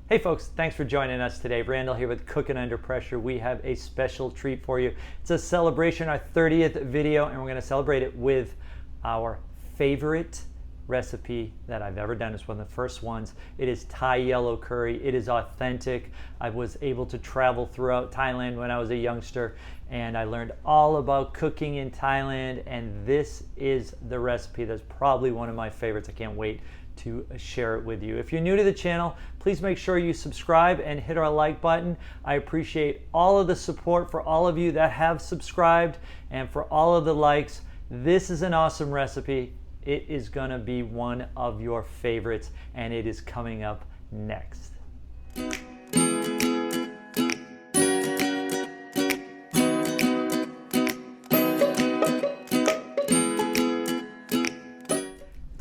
Hey folks, thanks for joining us today. Randall here with Cooking Under Pressure. We have a special treat for you. It's a celebration, our 30th video, and we're going to celebrate it with our favorite recipe that I've ever done. It's one of the first ones. It is Thai yellow curry. It is authentic. I was able to travel throughout Thailand when I was a youngster, and I learned all about cooking in Thailand, and this is the recipe that's probably one of my favorites. I can't wait to share it with you. If you're new to the channel, please make sure you subscribe and hit our like button. I appreciate all of the support for all of you that have subscribed and for all of the likes. This is an awesome recipe. It is gonna be one of your favorites, and it is coming up next.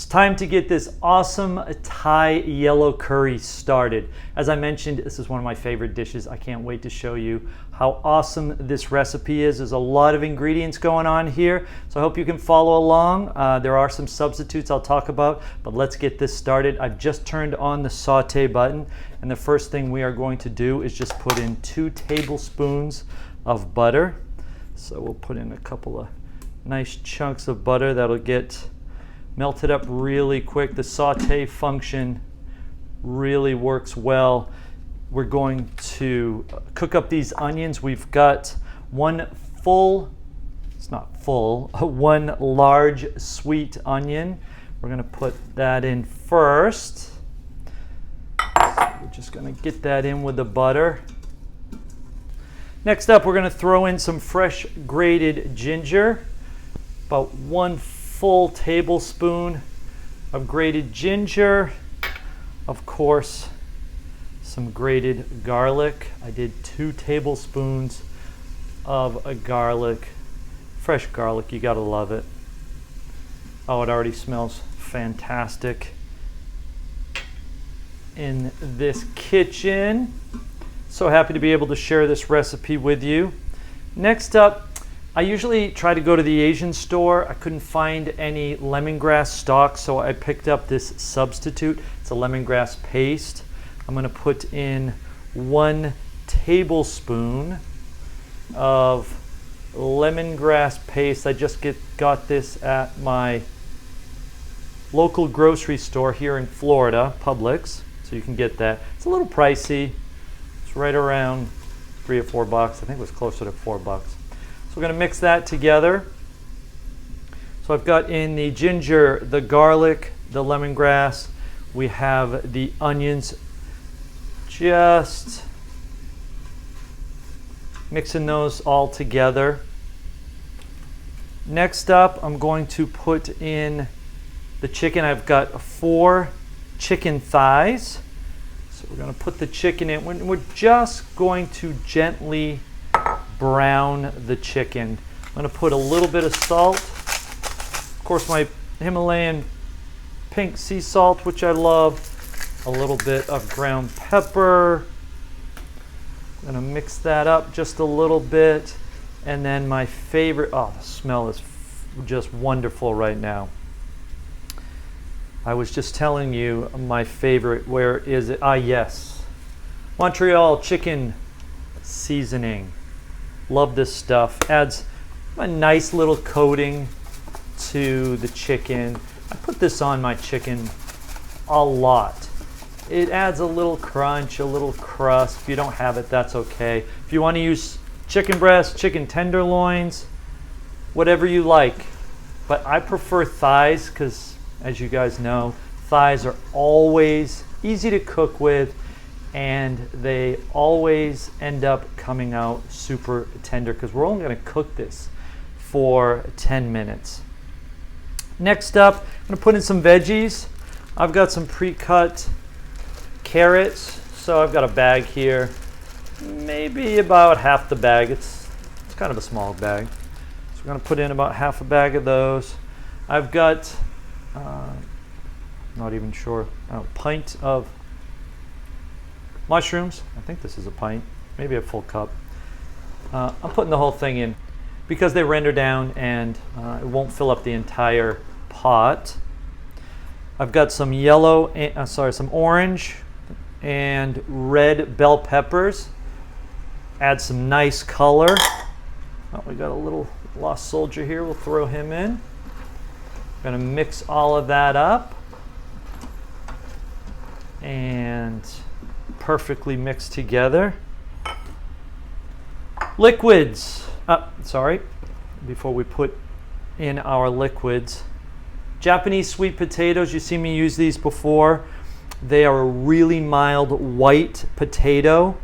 Time to get this awesome Thai yellow curry started. As I mentioned, this is one of my favorite dishes. I can't wait to show you how awesome this recipe is. There's a lot of ingredients going on here, so I hope you can follow along. There are some substitutes I'll talk about, but let's get this started. I've just turned on the saute button, and the first thing we are going to do is just put in 2 tablespoons of butter. So we'll put in a couple of nice chunks of butter that'll get melted up really quick. The saute function really works well. We're going to cook up these onions. We've got one large sweet onion. We're gonna put that in first. We're just gonna get that in with the butter. Next up, we're gonna throw in some fresh grated ginger, about 1 full tablespoon of grated ginger. Of course, some grated garlic. I did 2 tablespoons of garlic. Fresh garlic, you gotta love it. Oh, it already smells fantastic in this kitchen. So happy to be able to share this recipe with you. Next up, I usually try to go to the Asian store. I couldn't find any lemongrass stock, so I picked up this substitute. It's a lemongrass paste. I'm gonna put in 1 tablespoon of lemongrass paste. I just got this at my local grocery store here in Florida, Publix, so you can get that. It's a little pricey. It's right around $3 or $4. I think it was closer to $4. So we're going to mix that together. So I've got in the ginger, the garlic, the lemongrass. We have the onions. Just mixing those all together. Next up, I'm going to put in the chicken. I've got 4 chicken thighs. So we're going to put the chicken in. We're just going to gently brown the chicken. I'm going to put a little bit of salt. Of course, my Himalayan pink sea salt, which I love. A little bit of ground pepper. I'm going to mix that up just a little bit. And then my favorite, oh, the smell is just wonderful right now. I was just telling you my favorite, where is it? Ah, yes. Montreal chicken seasoning. Love this stuff. Adds a nice little coating to the chicken. I put this on my chicken a lot. It adds a little crunch, a little crust. If you don't have it, that's okay. If you want to use chicken breast, chicken tenderloins, whatever you like. But I prefer thighs because, as you guys know, thighs are always easy to cook with, and they always end up coming out super tender because we're only going to cook this for 10 minutes. Next up, I'm going to put in some veggies. I've got some pre-cut carrots, so I've got a bag here, maybe about half the bag. It's kind of a small bag, so we're going to put in about half a bag of those. I've got not even sure, a pint of mushrooms. I think this is a pint, maybe a full cup. I'm putting the whole thing in because they render down and it won't fill up the entire pot. I've got some some orange, and red bell peppers. Add some nice color. Oh, we got a little lost soldier here. We'll throw him in. Gonna mix all of that up and perfectly mixed together. Liquids. Sorry, before we put in our liquids. Japanese sweet potatoes, you've seen me use these before. They are a really mild white potato.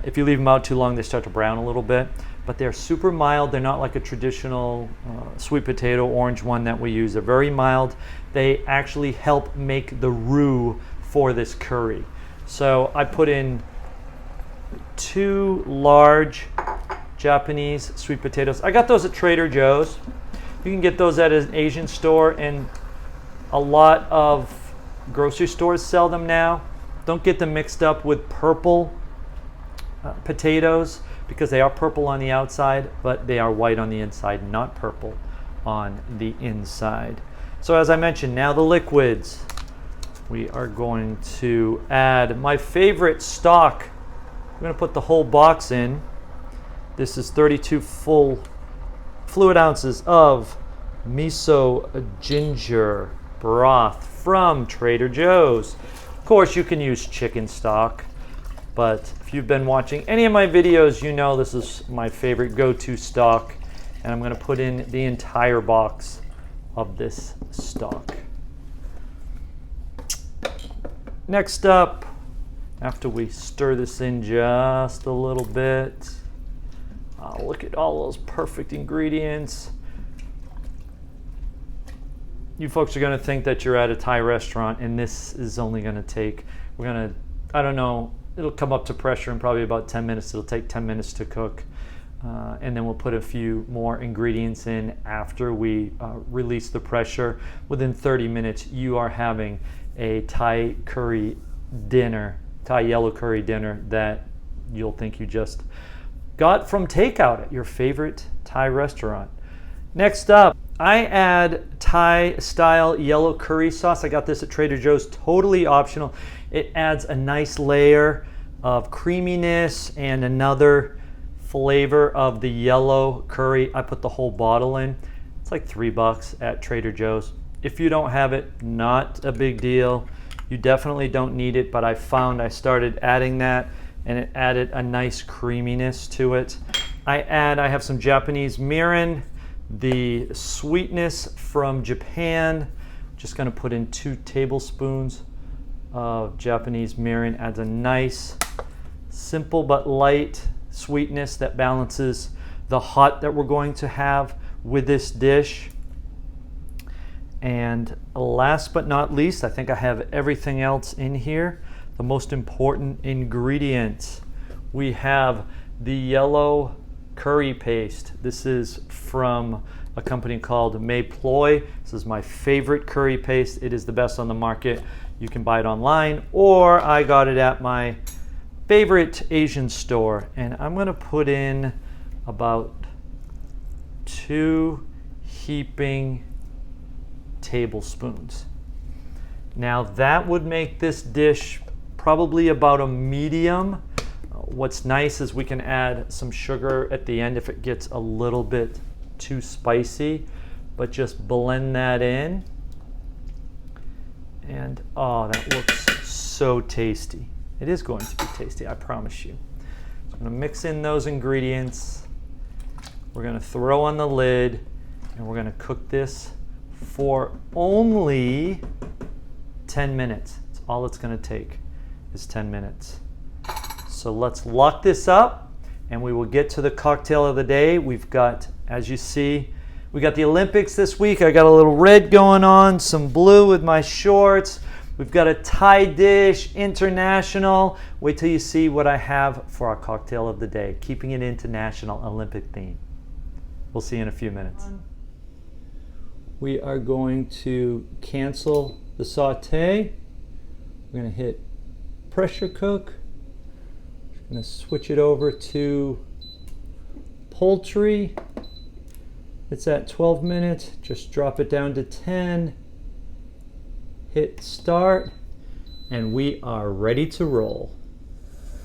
If you leave them out too long, they start to brown a little bit, but they're super mild. They're not like a traditional sweet potato orange one that we use. They're very mild. They actually help make the roux for this curry. So I put in 2 large Japanese sweet potatoes. I got those at Trader Joe's. You can get those at an Asian store, and a lot of grocery stores sell them now. Don't get them mixed up with purple potatoes, because they are purple on the outside, but they are white on the inside, not purple on the inside. So as I mentioned, now the liquids. We are going to add my favorite stock. I'm going to put the whole box in. This is 32 full fluid ounces of miso ginger broth from Trader Joe's. Of course, you can use chicken stock, but if you've been watching any of my videos, you know this is my favorite go-to stock, and I'm going to put in the entire box of this stock. Next up, after we stir this in just a little bit, look at all those perfect ingredients. You folks are going to think that you're at a Thai restaurant, and this is only going to take, I don't know, it'll come up to pressure in probably about 10 minutes. It'll take 10 minutes to cook. And then we'll put a few more ingredients in after we release the pressure. Within 30 minutes, you are having a Thai curry dinner, Thai yellow curry dinner that you'll think you just got from takeout at your favorite Thai restaurant. Next up, I add Thai style yellow curry sauce. I got this at Trader Joe's, totally optional. It adds a nice layer of creaminess and another flavor of the yellow curry. I put the whole bottle in. It's like $3 at Trader Joe's. If you don't have it, not a big deal. You definitely don't need it, but I found I started adding that and it added a nice creaminess to it. I have some Japanese mirin, the sweetness from Japan. Just gonna put in 2 tablespoons of Japanese mirin. Adds a nice, simple but light sweetness that balances the hot that we're going to have with this dish. And last but not least, I think I have everything else in here. The most important ingredient, we have the yellow curry paste. This is from a company called Ploy. This is my favorite curry paste. It is the best on the market. You can buy it online, or I got it at my favorite Asian store. And I'm gonna put in about 2 heaping tablespoons. Now that would make this dish probably about a medium. What's nice is we can add some sugar at the end if it gets a little bit too spicy, but just blend that in. And oh, that looks so tasty. It is going to be tasty, I promise you. So I'm going to mix in those ingredients. We're going to throw on the lid, and we're going to cook this for only 10 minutes. That's all it's going to take, is 10 minutes. So let's lock this up, and we will get to the cocktail of the day. We've got, as you see, we got the Olympics this week. I got a little red going on, some blue with my shorts. We've got a Thai dish, international. Wait till you see what I have for our cocktail of the day, keeping it international Olympic theme. We'll see you in a few minutes. We are going to cancel the saute. We're going to hit pressure cook. I'm going to switch it over to poultry. It's at 12 minutes. Just drop it down to 10. Hit start. and we are ready to roll.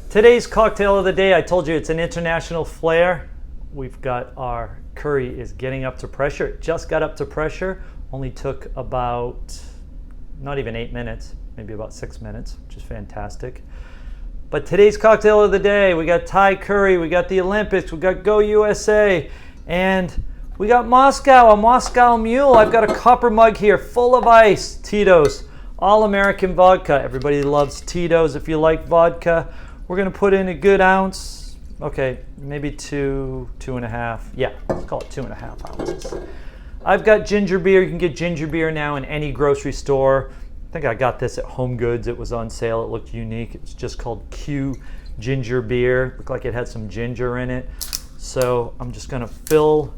Today's cocktail of the day, I told you it's an international flair. We've got our curry is getting up to pressure. It just got up to pressure. Only took about, not even 8 minutes, maybe about 6 minutes, which is fantastic. But today's cocktail of the day, we got Thai curry, we got the Olympics, we got Go USA, and we got Moscow, a Moscow Mule. I've got a copper mug here full of ice, Tito's, all American vodka. Everybody loves Tito's if you like vodka. We're gonna put in a good ounce, okay, maybe 2.5. Yeah, let's call it 2.5 ounces. I've got ginger beer. You can get ginger beer now in any grocery store. I think I got this at Home Goods. It was on sale. It looked unique. It's just called Q Ginger Beer. Looked like it had some ginger in it. So I'm just gonna fill.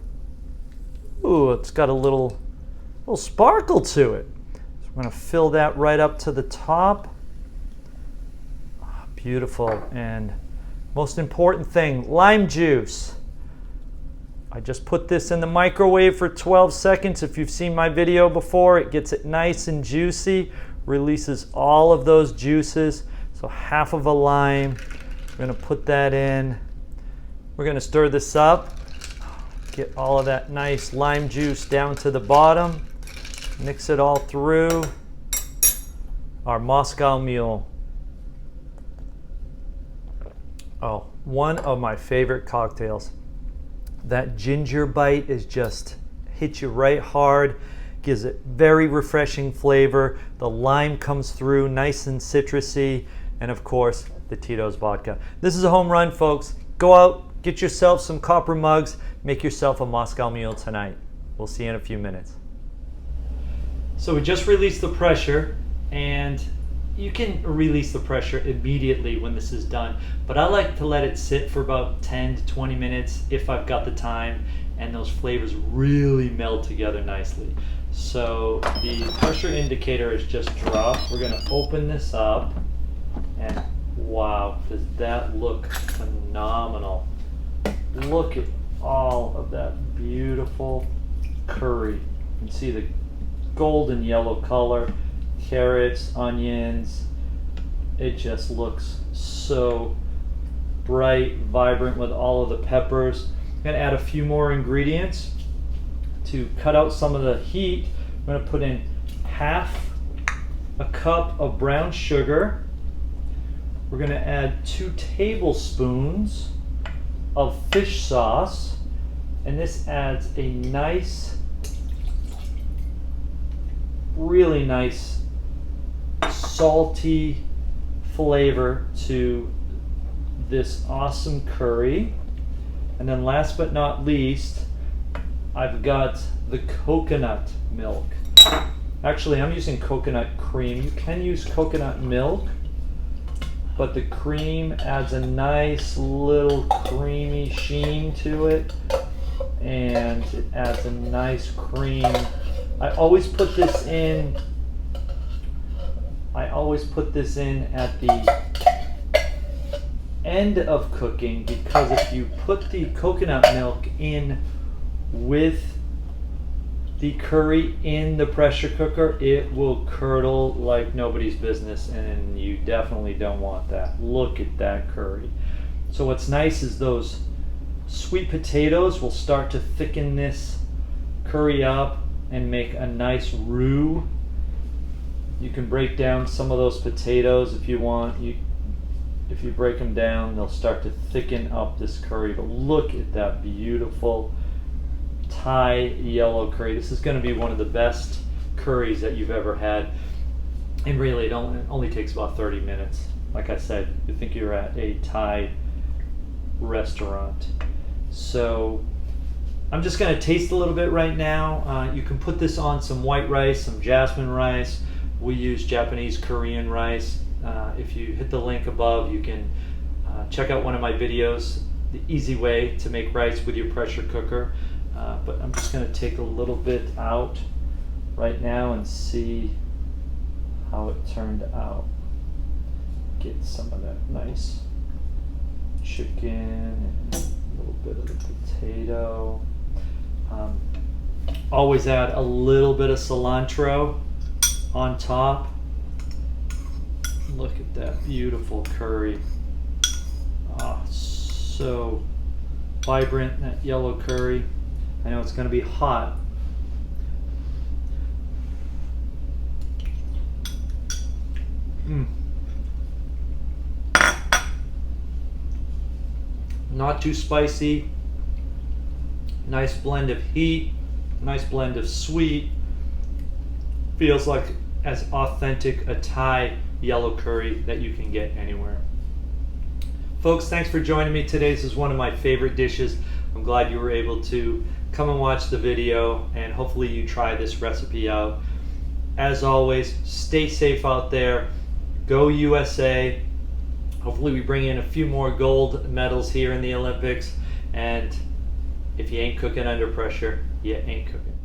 Ooh, it's got a little sparkle to it. So I'm gonna fill that right up to the top. Beautiful. And most important thing, lime juice. I just put this in the microwave for 12 seconds. If you've seen my video before, it gets it nice and juicy, releases all of those juices. So half of a lime, we're gonna put that in. We're gonna stir this up, get all of that nice lime juice down to the bottom, mix it all through. Our Moscow Mule. Oh, one of my favorite cocktails. That ginger bite is just hits you right hard, gives it very refreshing flavor. The lime comes through nice and citrusy, and of course, the Tito's vodka. This is a home run, folks. Go out, get yourself some copper mugs, make yourself a Moscow Mule tonight. We'll see you in a few minutes. So we just released the pressure, and you can release the pressure immediately when this is done, but I like to let it sit for about 10 to 20 minutes if I've got the time and those flavors really meld together nicely. So the pressure indicator is just dropped. We're gonna open this up, and wow, does that look phenomenal. Look at all of that beautiful curry. You can see the golden yellow color. Carrots, onions, it just looks so bright, vibrant with all of the peppers. I'm gonna add a few more ingredients to cut out some of the heat. I'm gonna put in half a cup of brown sugar. We're gonna add 2 tablespoons of fish sauce, and this adds a nice, really nice salty flavor to this awesome curry. And then last but not least, I've got the coconut milk. Actually, I'm using coconut cream. You can use coconut milk, but the cream adds a nice little creamy sheen to it, and it adds a nice cream. I always put this in at the end of cooking, because if you put the coconut milk in with the curry in the pressure cooker, it will curdle like nobody's business, and you definitely don't want that. Look at that curry. So what's nice is those sweet potatoes will start to thicken this curry up and make a nice roux. You can break down some of those potatoes if you want. If you break them down, they'll start to thicken up this curry. But look at that beautiful Thai yellow curry. This is going to be one of the best curries that you've ever had. And really, it only takes about 30 minutes. Like I said, you think you're at a Thai restaurant. So I'm just going to taste a little bit right now. You can put this on some white rice, some jasmine rice. We use Japanese Korean rice. If you hit the link above, you can check out one of my videos, the easy way to make rice with your pressure cooker. But I'm just going to take a little bit out right now and see how it turned out. Get some of that nice chicken and a little bit of the potato. Always add a little bit of cilantro on top. Look at that beautiful curry. Ah, so vibrant, that yellow curry. I know it's going to be hot. Not too spicy. Nice blend of heat. Nice blend of sweet. Feels like as authentic a Thai yellow curry that you can get anywhere. Folks, thanks for joining me today. This is one of my favorite dishes. I'm glad you were able to come and watch the video, and hopefully you try this recipe out. As always, stay safe out there. Go USA. Hopefully we bring in a few more gold medals here in the Olympics. And if you ain't cooking under pressure, you ain't cooking.